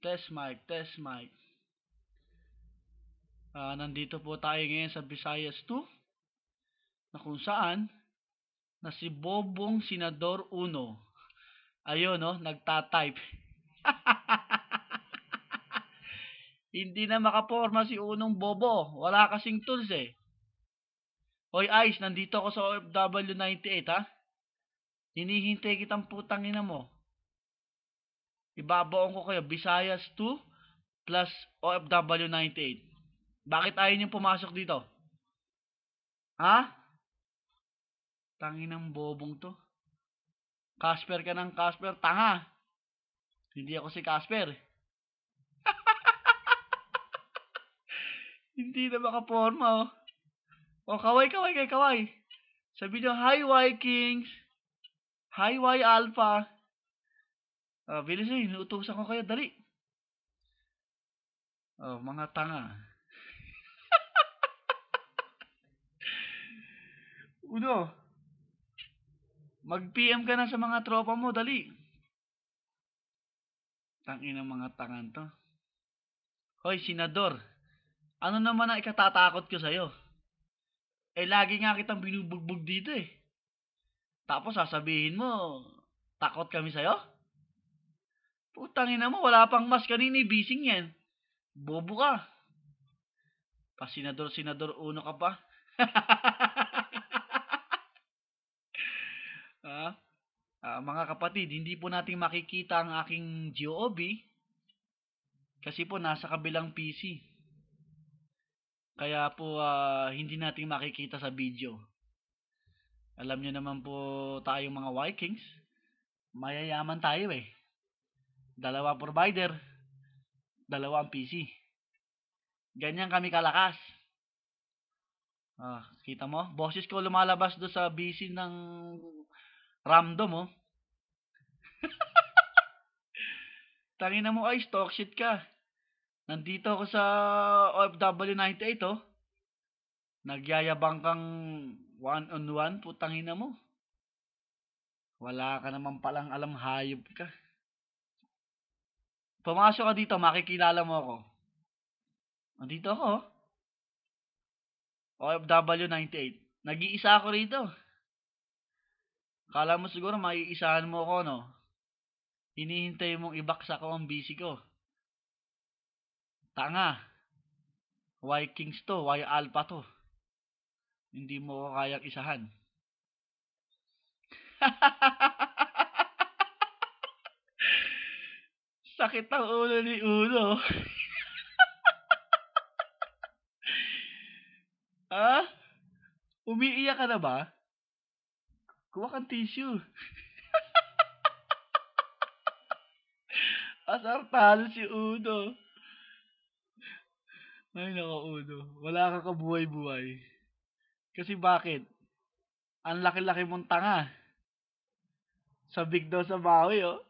Test mic, test mic. Nandito po tayo ngayon sa Visayas 2 na kung saan na si Bobong Senador Uno. Ayun no, nagtatype. Hindi na makaporma si Unong Bobo. Wala kasing tools eh. Hoy Ice, nandito ako sa OFW 98 ha. Hinihintay kitang putang ina mo. Ibabaon ko kayo, Visayas 2 plus OFW 98. Bakit ayaw niyong pumasok dito? Ha? Tanginang bobong to. Casper ka ng Casper, tanga. Hindi ako si Casper. Hindi na makaporma oh. Oh, kaway. Sabi niyo, hi Vikings. Hi Y Alpha. Bilis eh, inutusan ko kayo, dali. Oh, mga tanga. Uno, mag-PM ka na sa mga tropa mo, dali. Tangina mga tangan to. Hoy, Senador. Ano naman ang ikatatakot ko sa'yo? Eh, lagi nga kitang binubugbog dito eh. Tapos sasabihin mo, takot kami sa'yo? Putangina mo, wala pang mas kanina, bising yan. Bobo ka. Senador Uno ka pa. Mga kapatid, hindi po natin makikita ang aking GOB kasi po nasa kabilang PC. Kaya po hindi natin makikita sa video. Alam nyo naman po tayong mga Vikings, mayayaman tayo eh. 2 provider, 2 PC. Ganyan kami kalakas. Kita mo? Boses ko lumalabas do sa BC ng Ramdom oh. Tangina mo ay stock shit ka. Nandito ako sa OFW 98 oh. Nagyayabang kang 1-on-1, putangina mo. Wala ka naman palang alam, hayop ka. Pumasok ka dito, makikilala mo ako. Nandito ako oh. OFW 98. Nag-iisa ako rito. Kala mo siguro maiisahan mo ako no? Hinihintay mong ibaksa ko ang busy ko. Tanga. Vikings to, Y Alpha to. Hindi mo ko kayang isahan. Sakit ang ulo ni Uno. Umiiyak ka na ba? Kuha kang tissue. Asar talo si Uno. Ay nako Uno. Wala ka kabuhay-buhay. Kasi bakit? Ang laki-laki mong tanga. Sabik daw sa bawi oh.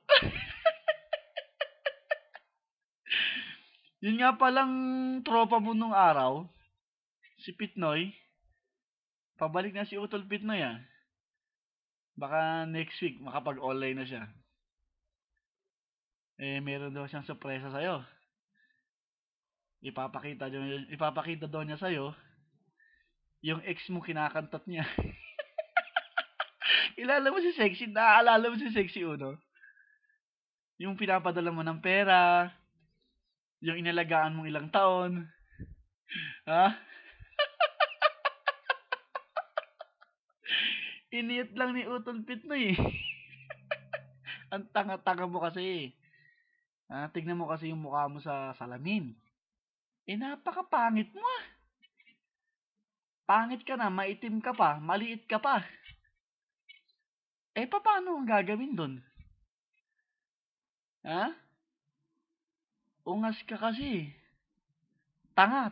Yun nga palang tropa mo nung araw. Si Pitnoy. Pabalik na si Utol Pitnoy ah. Baka next week makapag-online na siya. Meron daw siyang sorpresa sa'yo. Ipapakita daw niya sa'yo yung ex mo kinakantat niya. Ilala mo si Sexy, naaalala mo si Sexy Uno? Yung pinapadala mo ng pera, yung inalagaan mong ilang taon. Ha? Iniyot lang ni Utol Pitnoy eh. Ang tanga-tanga mo kasi. Tignan mo kasi yung mukha mo sa salamin. Napakapangit mo ah. Pangit ka na, maitim ka pa, maliit ka pa. Paano ang gagawin dun? Ungas ka kasi. Tanga.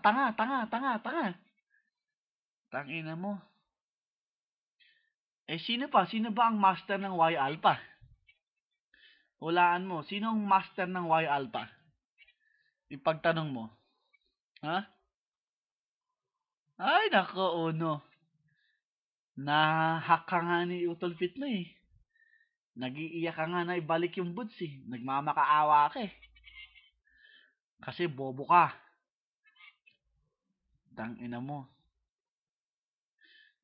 Tangina mo. Sino ba ang master ng Y Alpha? Hulaan mo, sino ang master ng Y Alpha? Ipagtanong mo. Ay, nako, Uno. Nahack ka nga ni Utol Pitnoy eh. Nag-iiyak ka nga na ibalik yung boots eh. Nagmamakaawa ka eh. Kasi bobo ka. Tangina mo.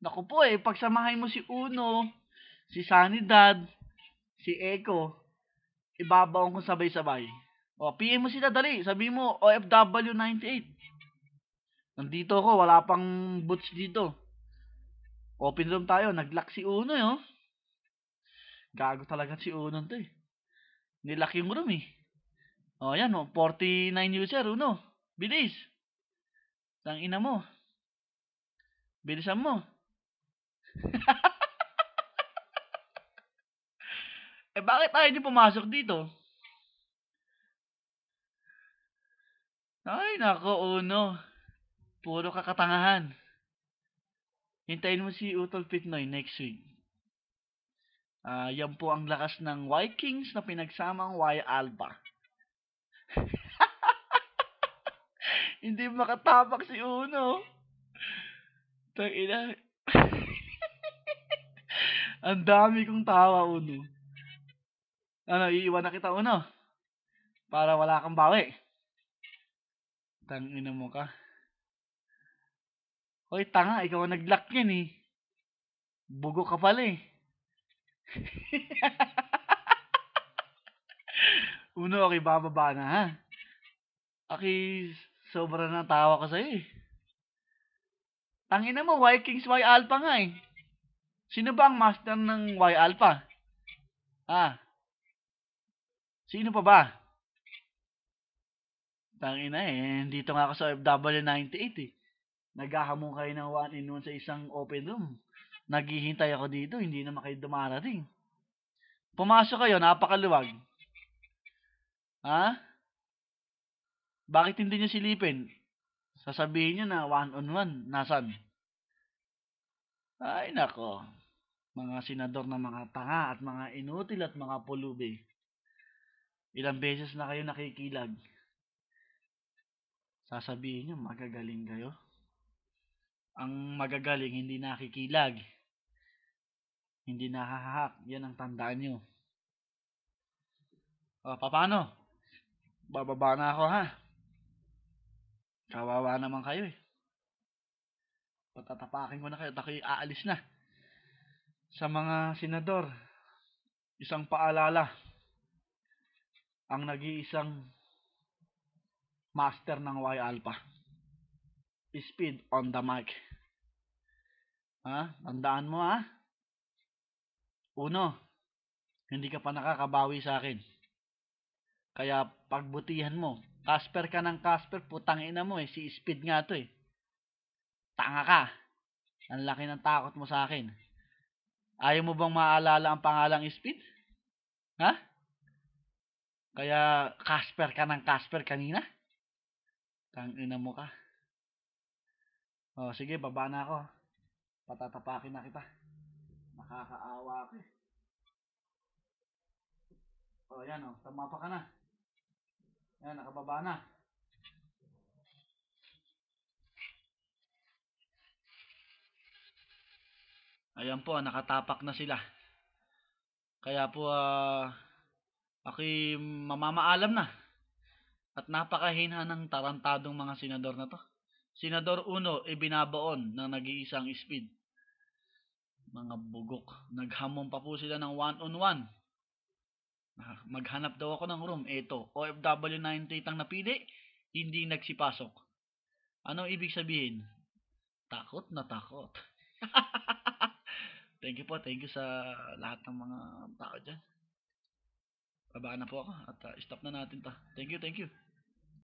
Naku po pagsamahin mo si Uno, si Sanidad, si Echo, ibabaon ko sabay-sabay. O, PM mo sila dali. Sabi mo, OFW 98. Nandito ako, wala pang boots dito. Open room tayo, nag-lock si Uno Gago talaga si Uno to Nilock yung room O, yan 49 user, Uno. Bilis. Tangina mo. Bilisan mo. Bakit tayo hindi pumasok dito? Ay, nako, Uno. Puro kakatangahan. Hintayin mo si Utol Pitnoy next week. Yan po ang lakas ng Vikings na pinagsamang Y Alpha. Hindi makatapak si Uno. Tangina. Ang dami kong tawa, Uno. Ano, iiwan na kita, Uno. Para wala kang bawi. Tangina mo ka. Hoy, tanga, ikaw ang nag-lock yan Bugo ka pala Uno, okay, bababa na ha. Okay, sobra na tawa ko sa'yo Tangina mo, Vikings Y Alpha nga Sino ba ang master ng Y Alpha? Sino pa ba? Tangina dito nga ako sa FW98 Naghahamon kayo ng 1-in-1 sa isang open room. Naghihintay ako dito, hindi naman kayo dumarating. Pumasok kayo, napakaluwag. Bakit hindi nyo silipin? Sasabihin nyo na 1-on-1, nasan? Ay nako, mga senador na mga tanga at mga inutil at mga pulubi. Ilang beses na kayo nakikilag. Sasabihin nyo, magagaling kayo. Ang magagaling, hindi nakikilag. Hindi nakahahak. Yan ang tandaan nyo. Paano? Bababa na ako ha. Kawawa naman kayo Patatapakin ko na kayo at ako'y aalis na. Sa mga senador, isang paalala. Ang nag-iisang master ng Y Alpha. Speed on the mic. Tandaan mo Uno, hindi ka pa nakakabawi sa akin. Kaya pagbutihan mo. Casper ka ng Casper, putang ina mo si Speed nga to Tanga ka. Ang laki ng takot mo sa akin. Ayaw mo bang maalala ang pangalang Speed? Kaya Casper ka ng Casper kanina? Tangina mo ka. Sige, baba na ako. Patatapakin na kita. Nakakaawa ako yan tumapa ka na. Yan, nakababa na. Ayan po, nakatapak na sila. Kaya po, ako'y mamamaalam na. At napakahina ng tarantadong mga senador na to. Senador Uno, binabaon ng nag-iisang Speed. Mga bugok. Naghamon pa po sila ng 1-on-1. Maghanap daw ako ng room. Ito, OFW 98 ang napili, hindi nagsipasok. Anong ibig sabihin? Takot na takot. Thank you sa lahat ng mga tao dyan. Baba na po ako at stop na natin to. Thank you.